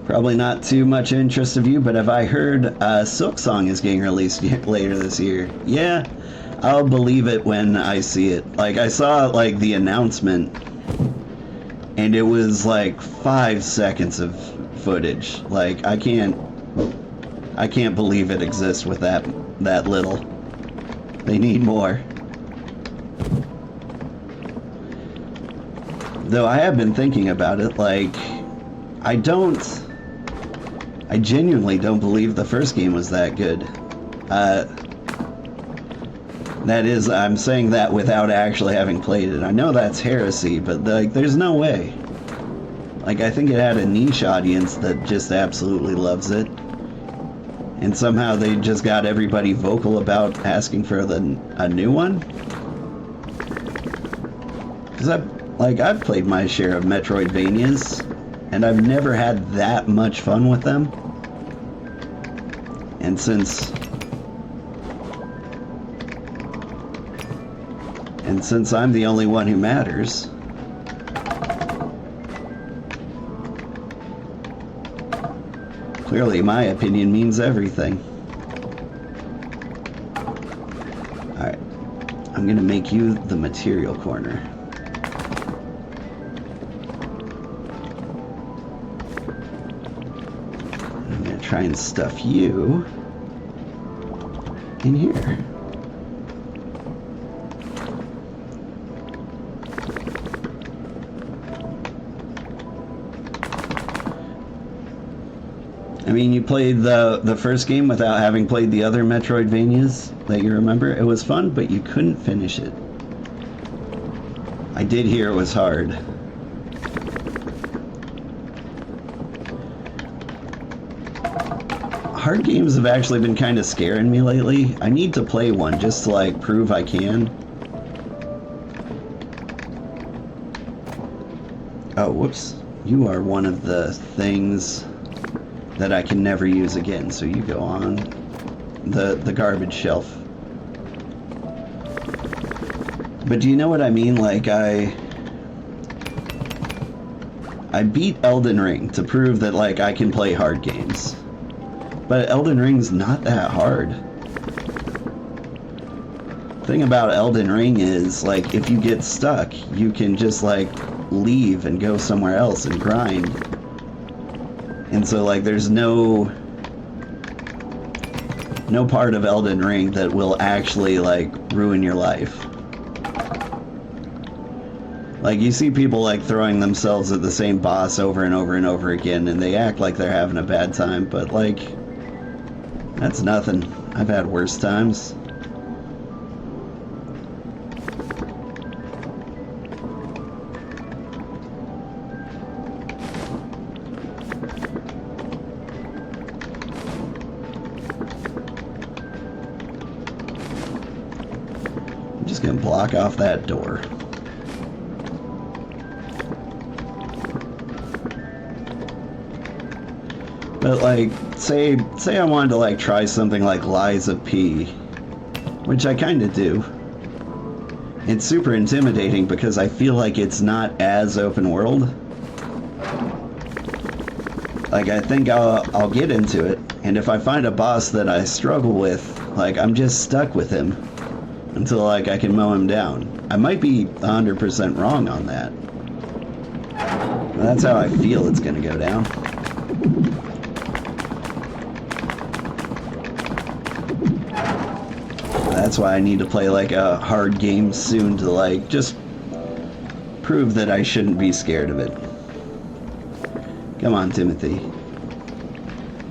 Probably not too much interest of you, but have I heard Silk Song is getting released later this year? Yeah, I'll believe it when I see it. Like, I saw, like, the announcement, and it was, like, 5 seconds of footage. Like, I can't believe it exists with that little. They need more. Though I have been thinking about it, like, I genuinely don't believe the first game was that good. That is, I'm saying that without actually having played it. I know that's heresy, but, like, there's no way. Like, I think it had a niche audience that just absolutely loves it. And somehow they just got everybody vocal about asking for a new one. Because I've played my share of Metroidvanias, and I've never had that much fun with them. And since I'm the only one who matters, clearly my opinion means everything. Alright, I'm gonna make you the material corner. I'm gonna try and stuff you in here. I mean, you played the first game without having played the other Metroidvanias that you remember. It was fun, but you couldn't finish it. I did hear it was hard. Hard games have actually been kind of scaring me lately. I need to play one just to, like, prove I can. Oh, whoops. You are one of the things that I can never use again, so you go on the garbage shelf. But do you know what I mean? Like, I beat Elden Ring to prove that, like, I can play hard games. But Elden Ring's not that hard. The thing about Elden Ring is, like, if you get stuck, you can just, like, leave and go somewhere else and grind. And so, like, there's no part of Elden Ring that will actually, like, ruin your life. Like, you see people, like, throwing themselves at the same boss over and over and over again, and they act like they're having a bad time, but, like, that's nothing. I've had worse times. I'm just gonna block off that door. But, like, say I wanted to, like, try something like Lies of P, which I kind of do. It's super intimidating because I feel like it's not as open world. Like, I think I'll get into it, and if I find a boss that I struggle with, like, I'm just stuck with him until, like, I can mow him down. I might be 100% wrong on that. But that's how I feel it's gonna go down. That's why I need to play, like, a hard game soon to, like, just prove that I shouldn't be scared of it. Come on, Timothy.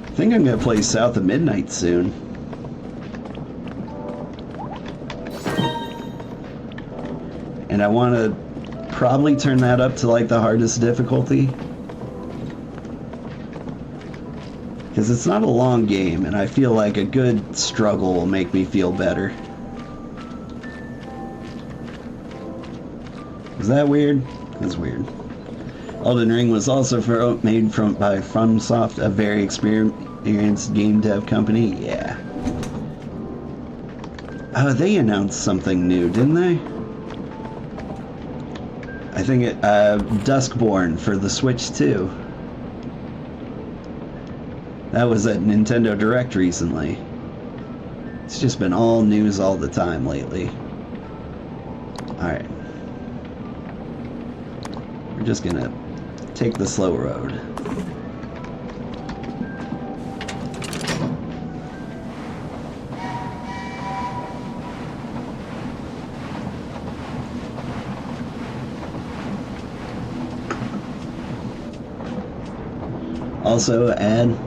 I think I'm gonna play South of Midnight soon. And I want to probably turn that up to, like, the hardest difficulty. Because it's not a long game, and I feel like a good struggle will make me feel better. Is that weird? That's weird. Elden Ring was also made by FromSoft, a very experienced game dev company. Yeah. Oh, they announced something new, didn't they? I think Duskborn for the Switch 2. That was at Nintendo Direct recently. It's just been all news all the time lately. Alright. We're just gonna take the slow road. Also, add...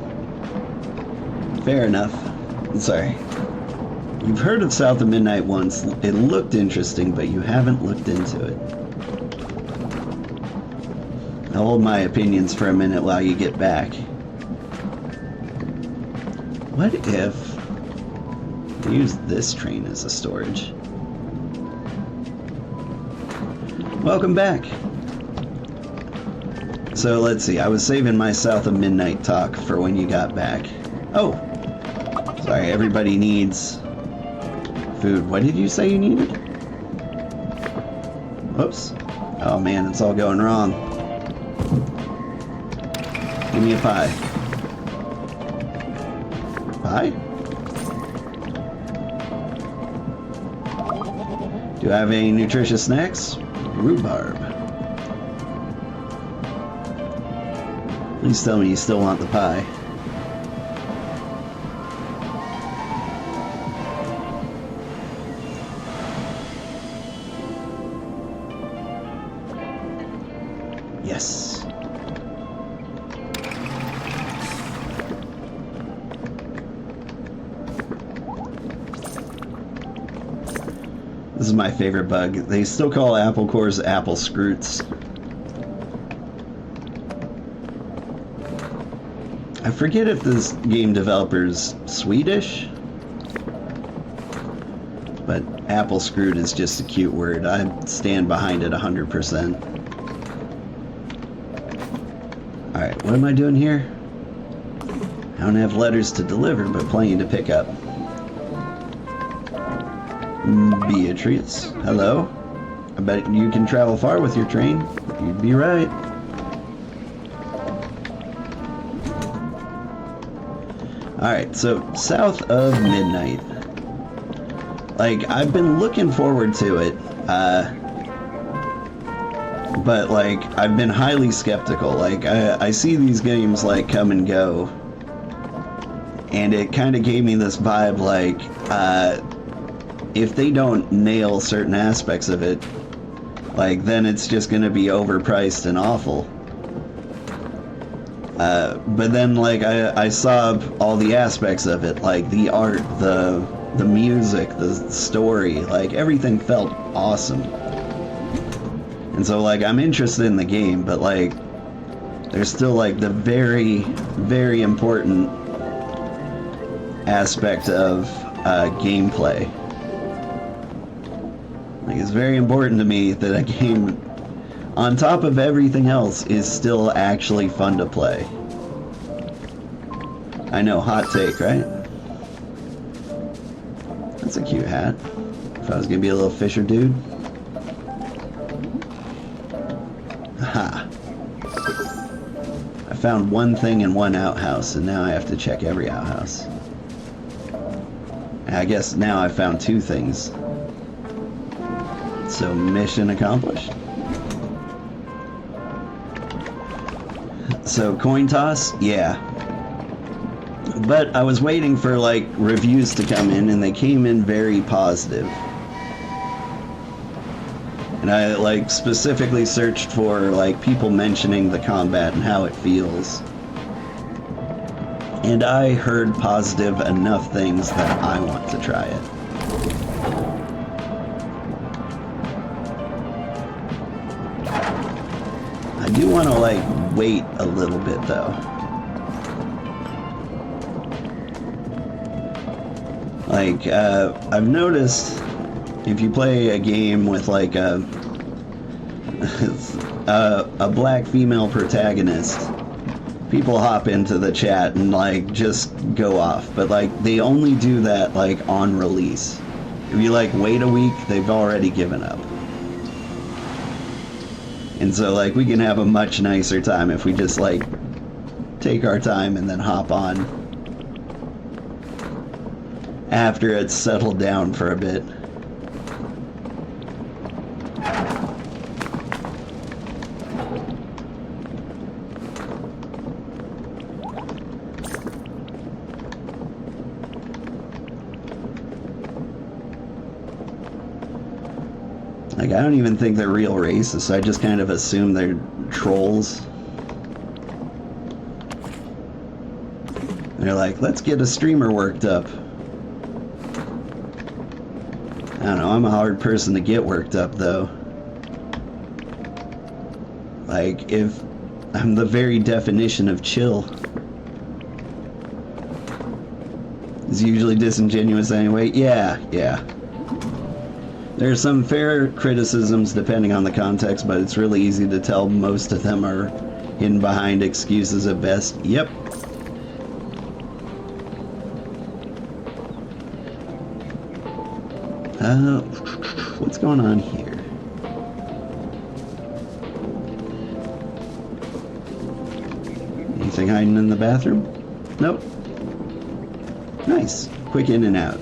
Fair enough. Sorry. You've heard of South of Midnight once. It looked interesting, but you haven't looked into it. I'll hold my opinions for a minute while you get back. What if we use this train as a storage? Welcome back. So let's see, I was saving my South of Midnight talk for when you got back. Oh! Sorry, everybody needs food. What did you say you needed? Whoops. Oh man, it's all going wrong. Give me a pie. Pie? Do I have any nutritious snacks? Rhubarb. Please tell me you still want the pie. Yes. This is my favorite bug. They still call apple cores apple scroots. I forget if this game developer's Swedish, but apple scroot is just a cute word. I stand behind it 100%. Alright, what am I doing here? I don't have letters to deliver, but plenty to pick up. Beatrice, hello? I bet you can travel far with your train. You'd be right. Alright, so South of Midnight. Like, I've been looking forward to it, but, like, I've been highly skeptical. Like, I see these games, like, come and go, and it kind of gave me this vibe, like, if they don't nail certain aspects of it, like, then it's just gonna be overpriced and awful. But then, like, I saw all the aspects of it, like the art, the music, the story, like, everything felt awesome. And so, like, I'm interested in the game, but, like, there's still, like, the very, very important aspect of gameplay. Like, it's very important to me that a game, on top of everything else, is still actually fun to play. I know, hot take, right? That's a cute hat. If I was gonna be a little fisher dude. Aha. I found one thing in one outhouse, and now I have to check every outhouse. And I guess now I found two things. So, mission accomplished. So, coin toss? Yeah. But I was waiting for, like, reviews to come in, and they came in very positive. And I, like, specifically searched for, like, people mentioning the combat and how it feels. And I heard positive enough things that I want to try it. I do want to, like, wait a little bit, though. Like, I've noticed if you play a game with, like, a black female protagonist, people hop into the chat and, like, just go off. But, like, they only do that, like, on release. If you, like, wait a week, they've already given up. And so, like, we can have a much nicer time if we just, like, take our time and then hop on after it's settled down for a bit. Like, I don't even think they're real racists. I just kind of assume they're trolls. They're like, let's get a streamer worked up. I don't know, I'm a hard person to get worked up, though. Like, if I'm the very definition of chill. It's usually disingenuous anyway. Yeah. There are some fair criticisms depending on the context, but it's really easy to tell most of them are hidden behind excuses at best. Yep. What's going on here? Anything hiding in the bathroom? Nope. Nice. Quick in and out.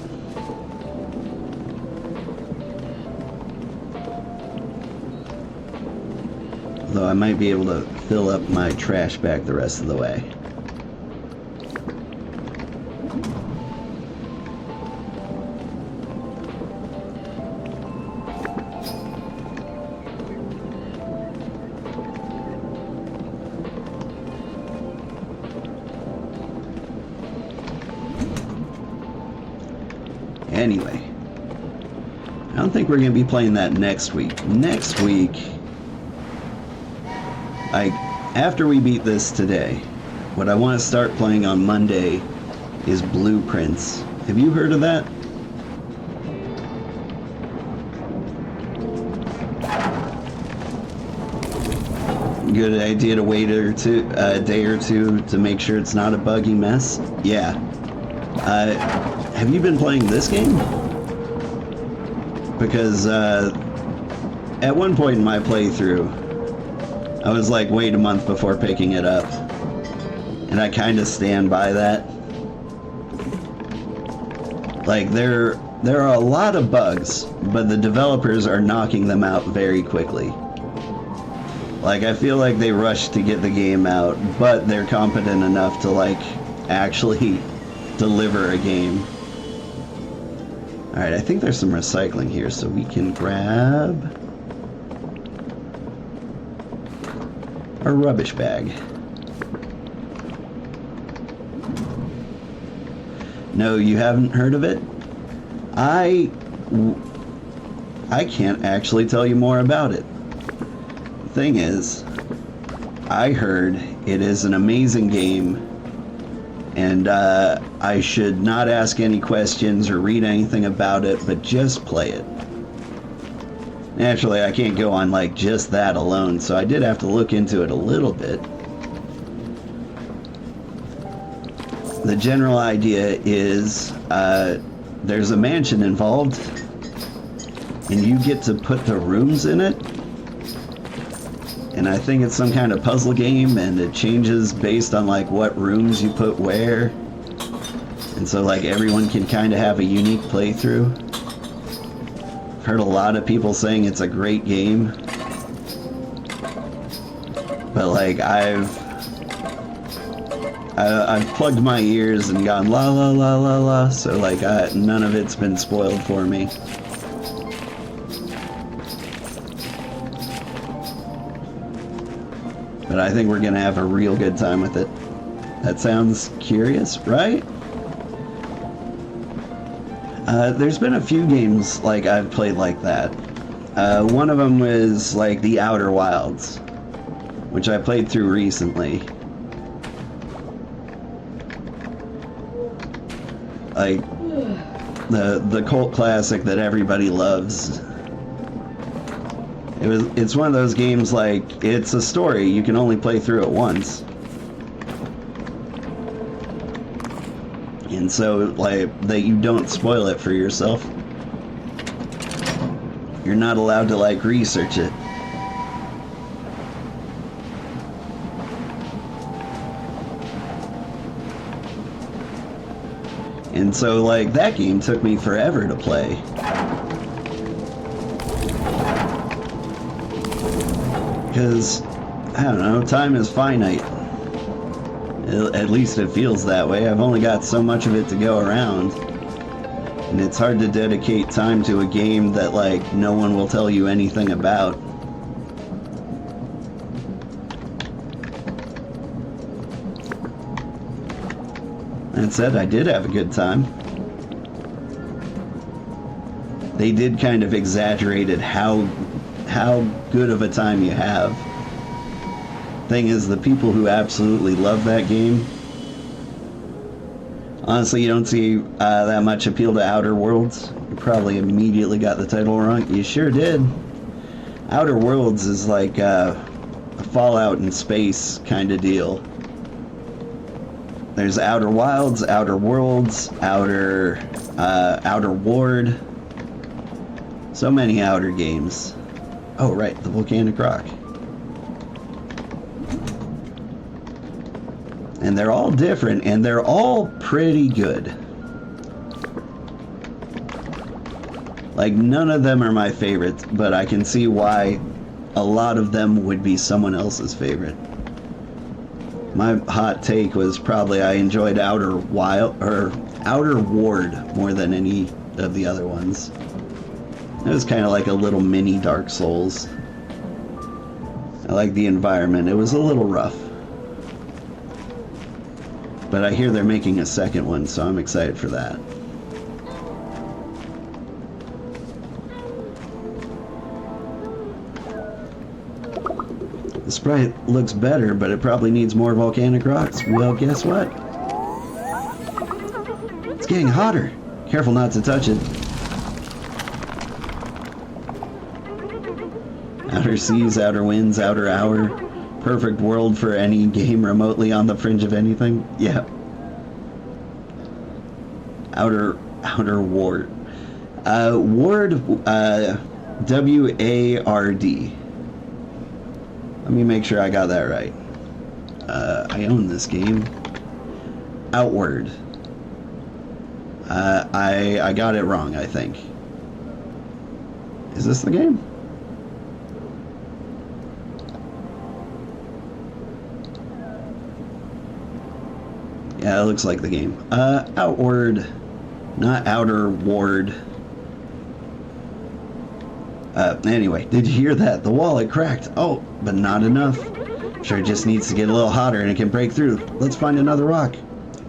Though I might be able to fill up my trash bag the rest of the way. Anyway, I don't think we're going to be playing that next week. Next week, like, after we beat this today, what I want to start playing on Monday is Blueprints. Have you heard of that? Good idea to wait a day or two to make sure it's not a buggy mess? Yeah. Have you been playing this game? Because at one point in my playthrough, I was like, wait a month before picking it up. And I kind of stand by that. Like, there are a lot of bugs, but the developers are knocking them out very quickly. Like, I feel like they rushed to get the game out, but they're competent enough to, like, actually deliver a game. Alright, I think there's some recycling here, so we can grab our rubbish bag. No, you haven't heard of it? I can't actually tell you more about it. The thing is, I heard it is an amazing game, and I should not ask any questions or read anything about it, but just play it. Naturally, I can't go on like just that alone, so I did have to look into it a little bit. The general idea is there's a mansion involved, and you get to put the rooms in it. And I think it's some kind of puzzle game, and it changes based on like what rooms you put where. And so like everyone can kind of have a unique playthrough. I've heard a lot of people saying it's a great game. But like I've plugged my ears and gone la la la la la, so like none of it's been spoiled for me. But I think we're gonna have a real good time with it. That sounds curious, right? There's been a few games like I've played like that. One of them was like The Outer Wilds, which I played through recently. Like the cult classic that everybody loves. It's one of those games like, it's a story, you can only play through it once. And so, like, that you don't spoil it for yourself. You're not allowed to, like, research it. I, 'cause, like, I, I've plugged my ears and gone la la la la la, so like none of it's been spoiled for me. But I think we're gonna have a real good time with it. That sounds curious, right? There's been a few games like I've played like that. One of them was like The Outer Wilds, which I played through recently. Like there's one of those games like, it's a story, you can only play through it once. And so like the you don't spoil it for yourself. You're not allowed to like research it. And so, like, that game took me forever to play. Because, I don't know, time is finite. At least it feels that way. I've only got so much of it to go around. And it's hard to dedicate time to a game that, like, no one will tell you anything about. That said, I did have a good time. They did kind of exaggerated how good of a time you have. Thing is, the people who absolutely love that game, honestly, you don't see that much appeal to Outer Worlds. You probably immediately got the title wrong. You sure did. Outer Worlds is like a Fallout in space kind of deal. There's Outer Wilds, Outer Worlds, Outer Ward. So many Outer games. Oh, right, the volcanic rock. And they're all different, and they're all pretty good. Like, none of them are my favorites, but I can see why a lot of them would be someone else's favorite. My hot take was probably I enjoyed Outer Ward more than any of the other ones. It was kind of like a little mini Dark Souls. I like the environment. It was a little rough. But I hear they're making a second one, so I'm excited for that. The sprite looks better, but it probably needs more volcanic rocks. Well, guess what? It's getting hotter. Careful not to touch it. Outer seas, outer winds, outer hour. Perfect world for any game remotely on the fringe of anything. Yeah. Outer Ward. Ward, W-A-R-D. Let me make sure I got that right. I own this game. Outward. I got it wrong, I think. Is this the game? Yeah, it looks like the game. Outward, not Outer Ward. Anyway, did you hear that? The wall, it cracked. Oh, but not enough. Sure, it just needs to get a little hotter and it can break through. Let's find another rock.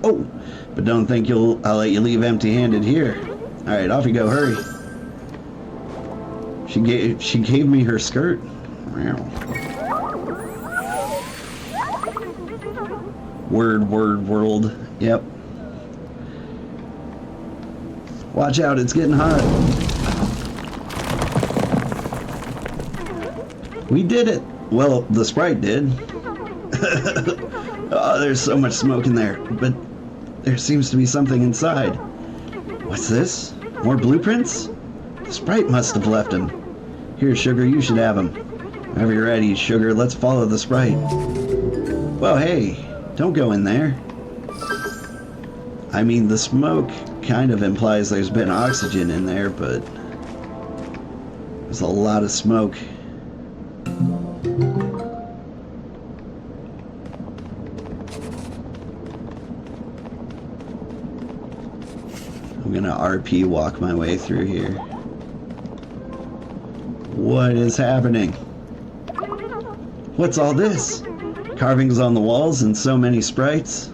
Oh, but don't think I'll let you leave empty-handed here. All right, off you go. Hurry. She gave me her skirt. World. Yep. Watch out, it's getting hot. We did it. Well, the sprite did. Oh, there's so much smoke in there, but there seems to be something inside. What's this? More blueprints? The sprite must have left them. Here, Sugar, you should have them. Whenever you're ready, Sugar, let's follow the sprite. Well, hey, don't go in there. I mean, the smoke kind of implies there's been oxygen in there, but there's a lot of smoke. I'm gonna RP walk my way through here. What is happening? What's all this? Carvings on the walls and so many sprites?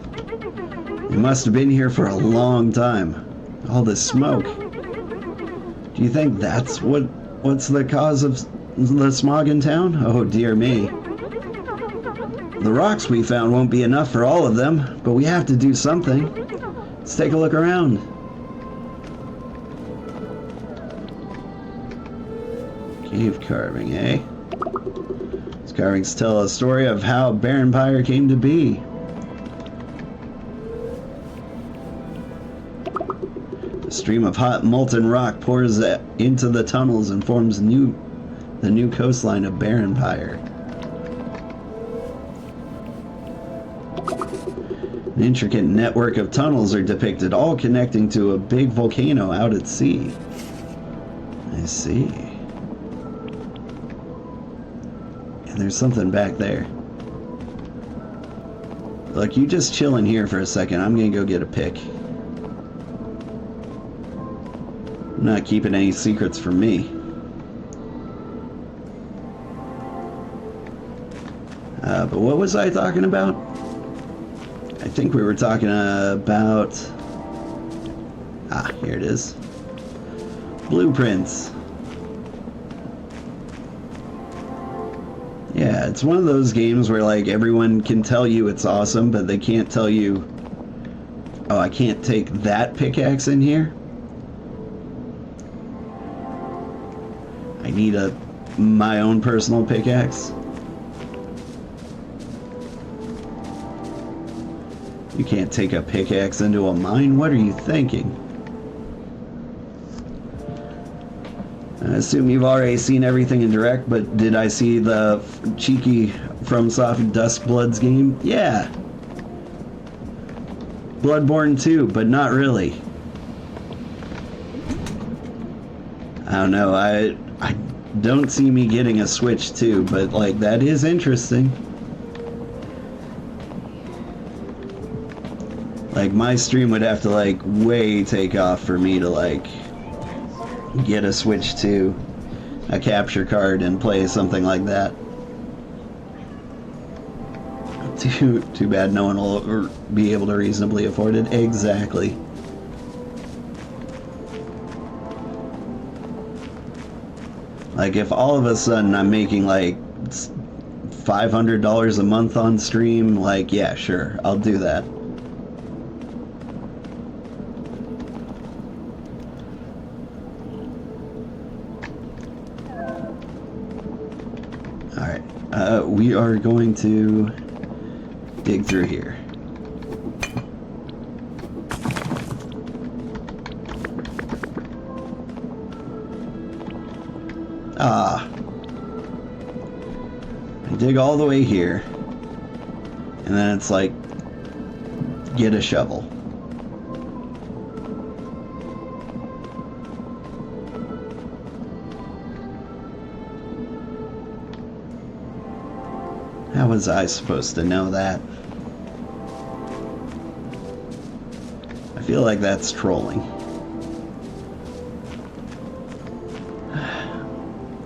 They must have been here for a long time. All this smoke. Do you think that's what's the cause of the smog in town? Oh dear me. The rocks we found won't be enough for all of them, but we have to do something. Let's take a look around. Cave carving, eh? These carvings tell a story of how Barren Pyre came to be. A stream of hot molten rock pours into the tunnels and forms the new coastline of Barren Pyre. An intricate network of tunnels are depicted, all connecting to a big volcano out at sea. I see. And there's something back there. Look, you just chill in here for a second. I'm gonna go get a pick. I'm not keeping any secrets from me. But what was I talking about? I think we were talking about... Ah, here it is. Blueprints. Yeah, it's one of those games where, like, everyone can tell you it's awesome, but they can't tell you, oh, I can't take that pickaxe in here. I need my own personal pickaxe. You can't take a pickaxe into a mine? What are you thinking? I assume you've already seen everything in Direct, but did I see the cheeky FromSoft Duskbloods game? Yeah. Bloodborne 2, but not really. I don't know, I don't see me getting a Switch 2, but like that is interesting. Like my stream would have to like way take off for me to like get a Switch 2, a capture card, and play something like that. Too bad no one will be able to reasonably afford it. Exactly. Like if all of a sudden I'm making like $500 a month on stream, like yeah, sure, I'll do that. We are going to dig through here. Ah. I dig all the way here. And then it's like, get a shovel. How was I supposed to know that? I feel like that's trolling.